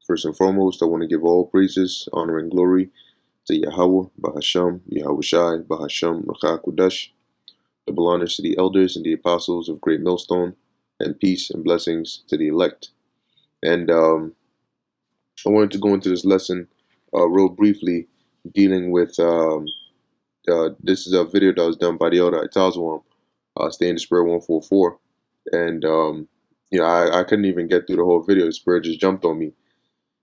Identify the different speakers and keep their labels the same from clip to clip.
Speaker 1: First and foremost, I want to give all praises, honor, and glory to Yahweh, Bahasham, Yahweh Shai, Bahasham, Rakha Kudash. Double honors to the elders and the apostles of Great Millstone, and peace and blessings to the elect. And I wanted to go into this lesson real briefly, dealing with this is a video that was done by the elder Itazwam, Stay in the Spirit 144, and I couldn't even get through the whole video. The Spirit just jumped on me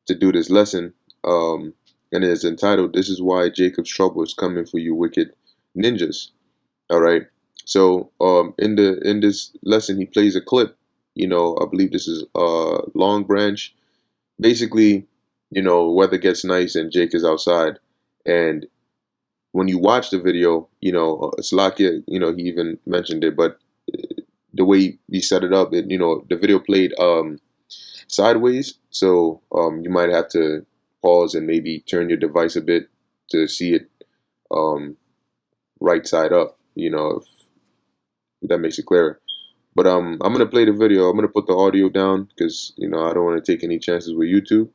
Speaker 1: to do this lesson, and it's entitled, "This is why Jacob's trouble is coming for you wicked ninjas." All right. So in this lesson, he plays a clip. I believe this is Long Branch. Basically, weather gets nice and Jake is outside, and when you watch the video, Slakia, he even mentioned it, but the way he set it up, the video played sideways, so you might have to pause and maybe turn your device a bit to see it right side up, if that makes it clearer. But I'm gonna play the video. I'm gonna put the audio down because I don't want to take any chances with YouTube.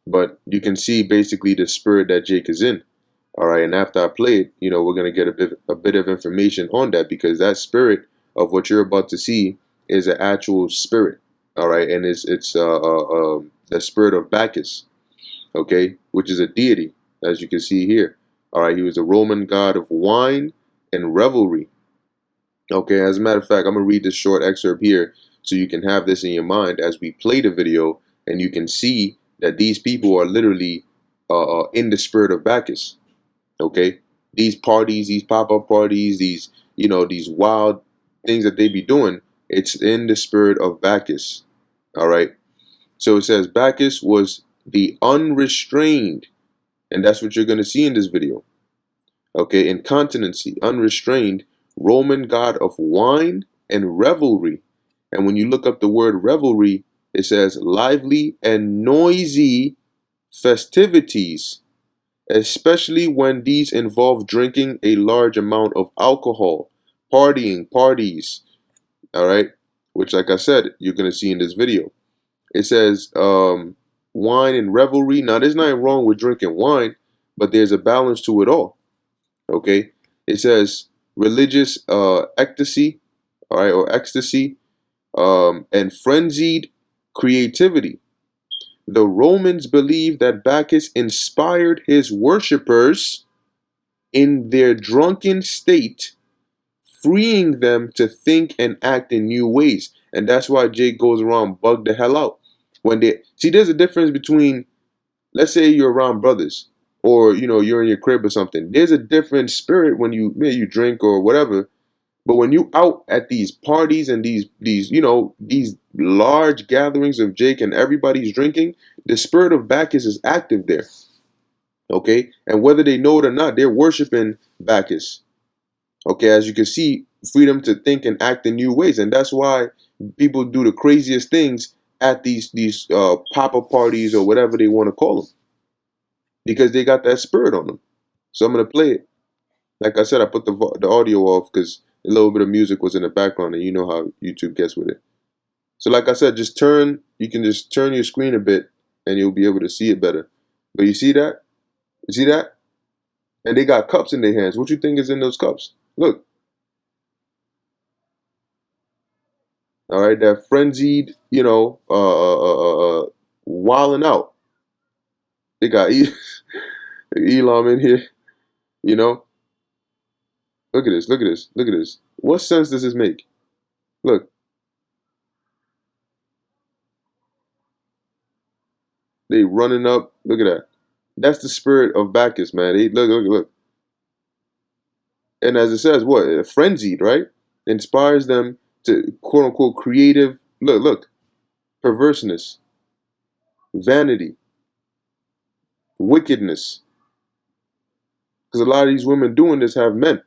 Speaker 1: But you can see basically the spirit that Jake is in. All right, and after I play it, we're gonna get a bit of information on that, because that spirit of what you're about to see is an actual spirit. All right, and it's the spirit of Bacchus, okay, which is a deity, as you can see here. All right, he was a Roman god of wine and revelry. Okay, as a matter of fact, I'm gonna read this short excerpt here so you can have this in your mind as we play the video, and you can see that these people are literally in the spirit of Bacchus. Okay, these parties, these pop-up parties, these these wild things that they be doing, it's in the spirit of Bacchus. All right, so it says Bacchus was the unrestrained, and that's what you're going to see in this video. Okay, incontinency, unrestrained Roman god of wine and revelry. And when you look up the word revelry, it says lively and noisy festivities, especially when these involve drinking a large amount of alcohol, parties, all right, which, like I said, you're going to see in this video. It says wine and revelry. Now, there's nothing wrong with drinking wine, but there's a balance to it all, okay? It says religious ecstasy, all right, or ecstasy, and frenzied creativity. The Romans believed that Bacchus inspired his worshippers in their drunken state, freeing them to think and act in new ways. And that's why Jake goes around bug the hell out. When they see, there's a difference between, let's say you're around brothers, or you're in your crib or something. There's a different spirit when you drink or whatever. But when you out at these parties and these large gatherings of Jake and everybody's drinking, the spirit of Bacchus is active there. Okay? And whether they know it or not, they're worshiping Bacchus. Okay, as you can see, freedom to think and act in new ways. And that's why people do the craziest things at these pop-up parties or whatever they want to call them, because they got that spirit on them. So I'm going to play it. Like I said, I put the audio off because a little bit of music was in the background, and you know how YouTube gets with it. So like I said, you can just turn your screen a bit and you'll be able to see it better. But you see that? You see that? And they got cups in their hands. What you think is in those cups? Look. All right, that frenzied, wilding out. They got Elam in here, Look at this, look at this, look at this. What sense does this make? Look. They running up. Look at that. That's the spirit of Bacchus, man. Look. And as it says, what? Frenzied, right? Inspires them to, quote unquote, creative. Look. Perverseness. Vanity. Wickedness. Because a lot of these women doing this have men.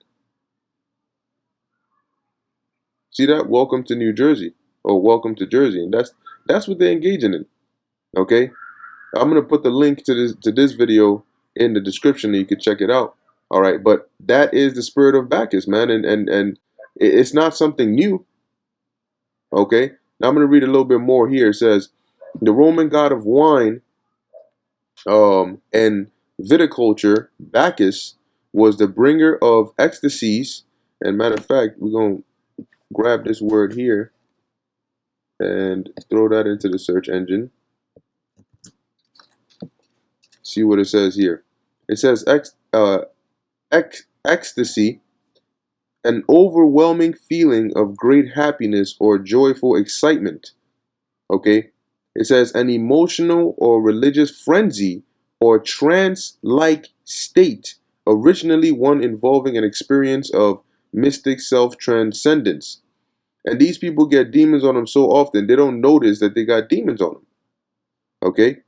Speaker 1: See that? Welcome to New Jersey, or welcome to Jersey, and that's what they're engaging in. Okay, I'm gonna put the link to this video in the description, and you can check it out. All right, but that is the spirit of Bacchus, man, and it's not something new. Okay, now I'm gonna read a little bit more here. It says, the Roman god of wine And viticulture, Bacchus was the bringer of ecstasies. And matter of fact, we're gonna grab this word here and throw that into the search engine. See what it says here. It says ecstasy, an overwhelming feeling of great happiness or joyful excitement. Okay? It says an emotional or religious frenzy or trance-like state, originally one involving an experience of mystic self-transcendence. And these people get demons on them so often, they don't notice that they got demons on them. Okay?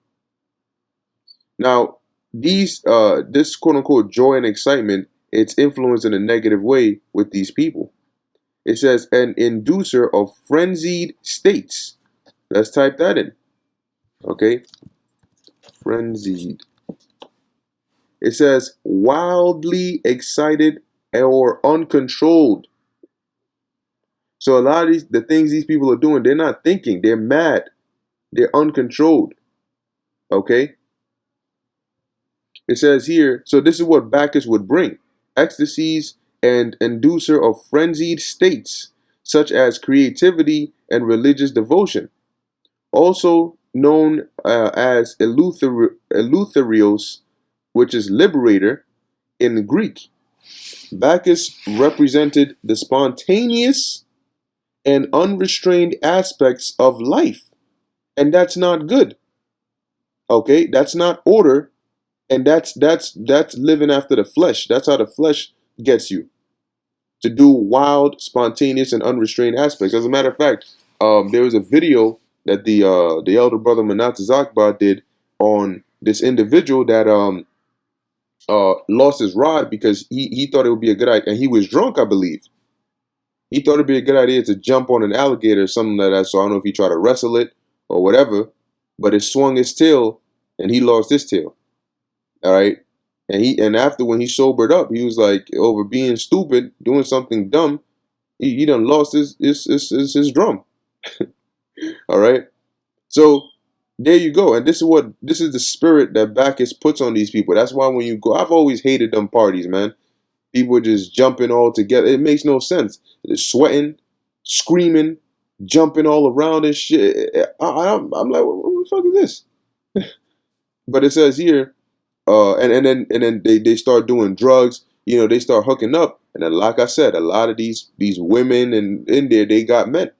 Speaker 1: Now, this quote unquote joy and excitement, it's influenced in a negative way with these people. It says an inducer of frenzied states. Let's type that in. Okay? Frenzied. It says wildly excited or uncontrolled. So a lot of the things these people are doing, they're not thinking. They're mad. They're uncontrolled. Okay? It says here, so this is what Bacchus would bring. Ecstasies and inducer of frenzied states, such as creativity and religious devotion. Also known as Eleutherios, which is liberator in Greek. Bacchus represented the spontaneous and unrestrained aspects of life. And that's not good. Okay? That's not order. And that's living after the flesh. That's how the flesh gets you. To do wild, spontaneous, and unrestrained aspects. As a matter of fact, there was a video that the elder brother Manatas Akbar did on this individual that lost his rod because he thought it would be a good idea, and he was drunk, I believe. He thought it'd be a good idea to jump on an alligator or something like that. So I don't know if he tried to wrestle it or whatever, but it swung his tail and he lost his tail. All right. And after when he sobered up, he was like, over being stupid, doing something dumb, he done lost his drum. All right. So there you go. And this is the spirit that Bacchus puts on these people. That's why when you go, I've always hated them parties, man. People just jumping all together. It makes no sense. They're sweating, screaming, jumping all around and shit. I'm like, what the fuck is this? But it says here, and then they start doing drugs. You know, they start hooking up, and then, like I said, a lot of these women and in there they got men,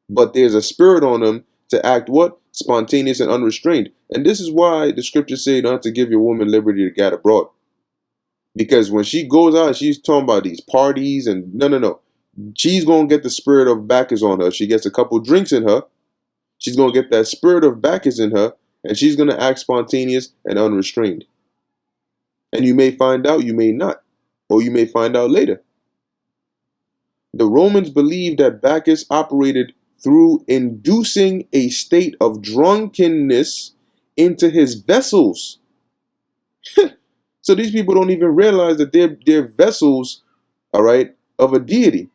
Speaker 1: but there's a spirit on them to act what spontaneous and unrestrained. And this is why the scriptures say not to give your woman liberty to gad abroad, because when she goes out, she's talking about these parties and no, she's gonna get the spirit of Bacchus on her. She gets a couple drinks in her, she's gonna get that spirit of Bacchus in her. And she's going to act spontaneous and unrestrained. And you may find out, you may not. Or you may find out later. The Romans believed that Bacchus operated through inducing a state of drunkenness into his vessels. So these people don't even realize that they're vessels, all right, of a deity.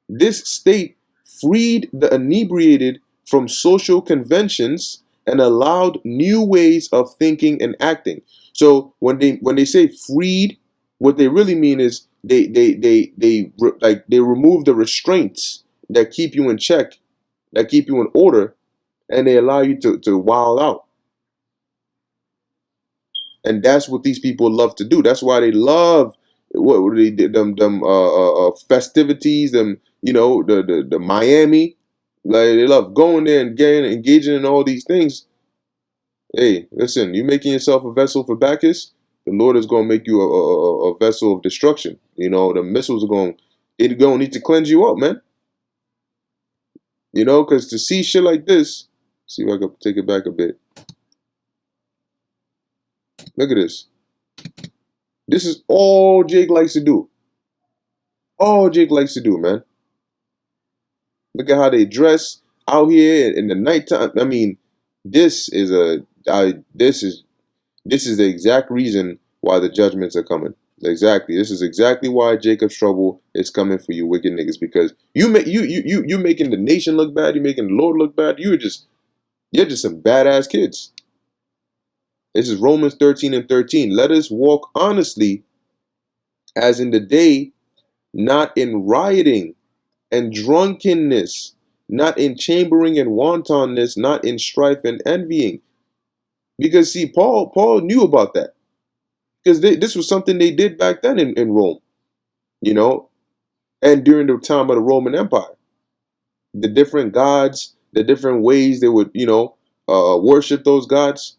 Speaker 1: This state freed the inebriated from social conventions and allowed new ways of thinking and acting. So when they say freed, what they really mean is they remove the restraints that keep you in check, that keep you in order, and they allow you to wild out. And that's what these people love to do. That's why they love what they did them festivities, them the Miami. Like they love going there and engaging in all these things. Hey, listen, you making yourself a vessel for Bacchus, the Lord is going to make you a vessel of destruction. You know, the missiles are going to need to cleanse you up, man. You know, because to see shit like this, see if I can take it back a bit. Look at this. This is all Jake likes to do. All Jake likes to do, man. Look at how they dress out here in the nighttime. I mean, this is the exact reason why the judgments are coming. Exactly. This is exactly why Jacob's trouble is coming for you wicked niggas, because you making the nation look bad, you making the Lord look bad. You're just some badass kids. This is Romans 13:13. Let us walk honestly as in the day, not in rioting and drunkenness, not in chambering and wantonness, not in strife and envying. Because see, Paul knew about that. Because this was something they did back then in Rome, you know, and during the time of the Roman Empire. The different gods, the different ways they would, worship those gods.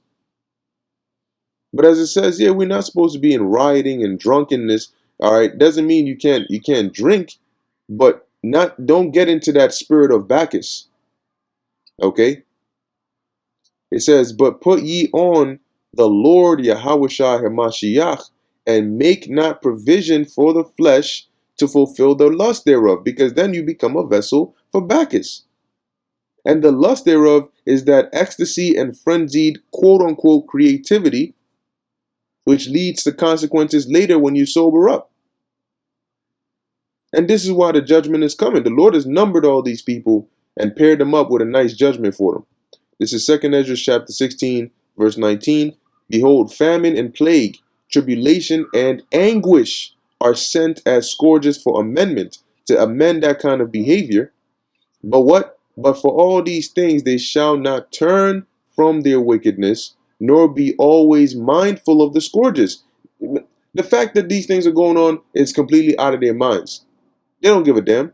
Speaker 1: But as it says, yeah, we're not supposed to be in rioting and drunkenness. All right, doesn't mean you can't drink, but don't get into that spirit of Bacchus. Okay, it says, but put ye on the Lord Yahushua Hamashiach, and make not provision for the flesh to fulfill the lust thereof, because then you become a vessel for Bacchus. And the lust thereof is that ecstasy and frenzied quote unquote creativity, which leads to consequences later when you sober up. And this is why the judgment is coming. The Lord has numbered all these people and paired them up with a nice judgment for them. This is 2 Ezra chapter 16, verse 19. Behold, famine and plague, tribulation and anguish are sent as scourges for amendment, to amend that kind of behavior. But what? But for all these things they shall not turn from their wickedness, nor be always mindful of the scourges. The fact that these things are going on is completely out of their minds. They don't give a damn.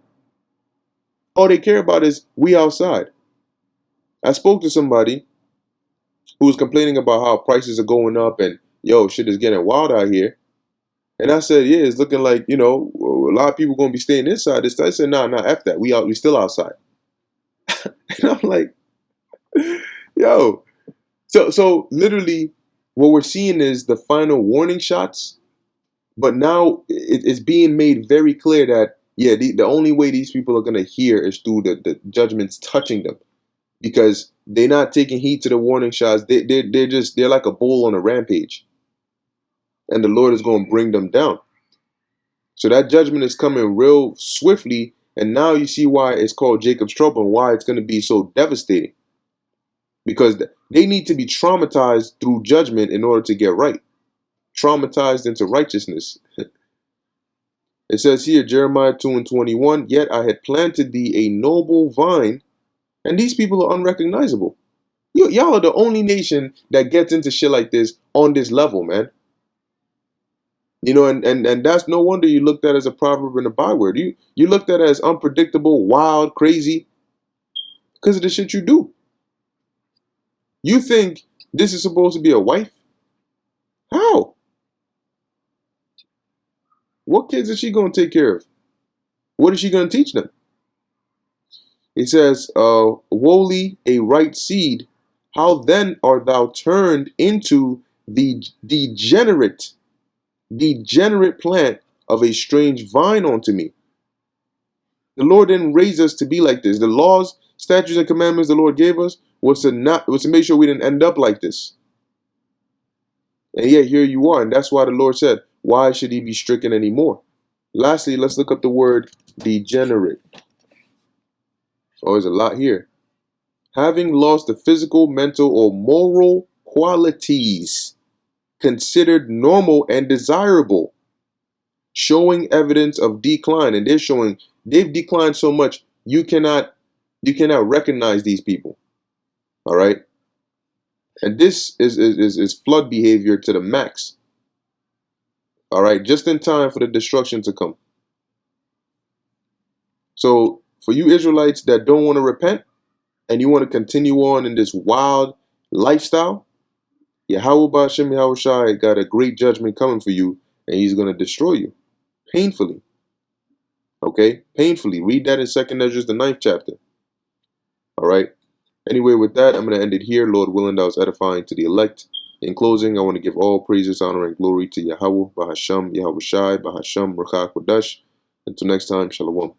Speaker 1: All they care about is we outside. I spoke to somebody who was complaining about how prices are going up and shit is getting wild out here. And I said, yeah, it's looking like, a lot of people going to be staying inside this time. I said, nah, F that. We still outside. And I'm like, yo. So literally what we're seeing is the final warning shots. But now it's being made very clear that, yeah, the only way these people are going to hear is through the judgments touching them. Because they're not taking heed to the warning shots. They're like a bull on a rampage. And the Lord is going to bring them down. So that judgment is coming real swiftly. And now you see why it's called Jacob's trouble and why it's going to be so devastating. Because they need to be traumatized through judgment in order to get right. Traumatized into righteousness. It says here, Jeremiah 2:21, yet I had planted thee a noble vine, and these people are unrecognizable. Y'all are the only nation that gets into shit like this on this level, man. And that's no wonder you looked at as a proverb and a byword. You looked at as unpredictable, wild, crazy, because of the shit you do. You think this is supposed to be a wife? How? What kids is she going to take care of? What is she going to teach them? It says, wholly a right seed, how then art thou turned into the degenerate plant of a strange vine unto me. The Lord didn't raise us to be like this. The laws, statutes, and commandments the Lord gave us was to make sure we didn't end up like this. And yet here you are, and that's why the Lord said, why should he be stricken anymore? Lastly, let's look up the word degenerate. Oh, there's a lot here. Having lost the physical, mental, or moral qualities considered normal and desirable, showing evidence of decline. And they've declined so much you cannot recognize these people. All right. And this is flood behavior to the max. All right, just in time for the destruction to come. So for you Israelites that don't want to repent and you want to continue on in this wild lifestyle, Yahweh Ba'Shem Yahushai got a great judgment coming for you, and he's going to destroy you painfully. Okay, painfully. Read that in 2 Ezra, the 9th chapter. All right. Anyway, with that, I'm going to end it here. Lord willing, that was edifying to the elect. In closing, I want to give all praises, honor, and glory to Yahweh, Bahasham, Yahushai, Bahasham, Ruach Kodesh. Until next time, Shalom.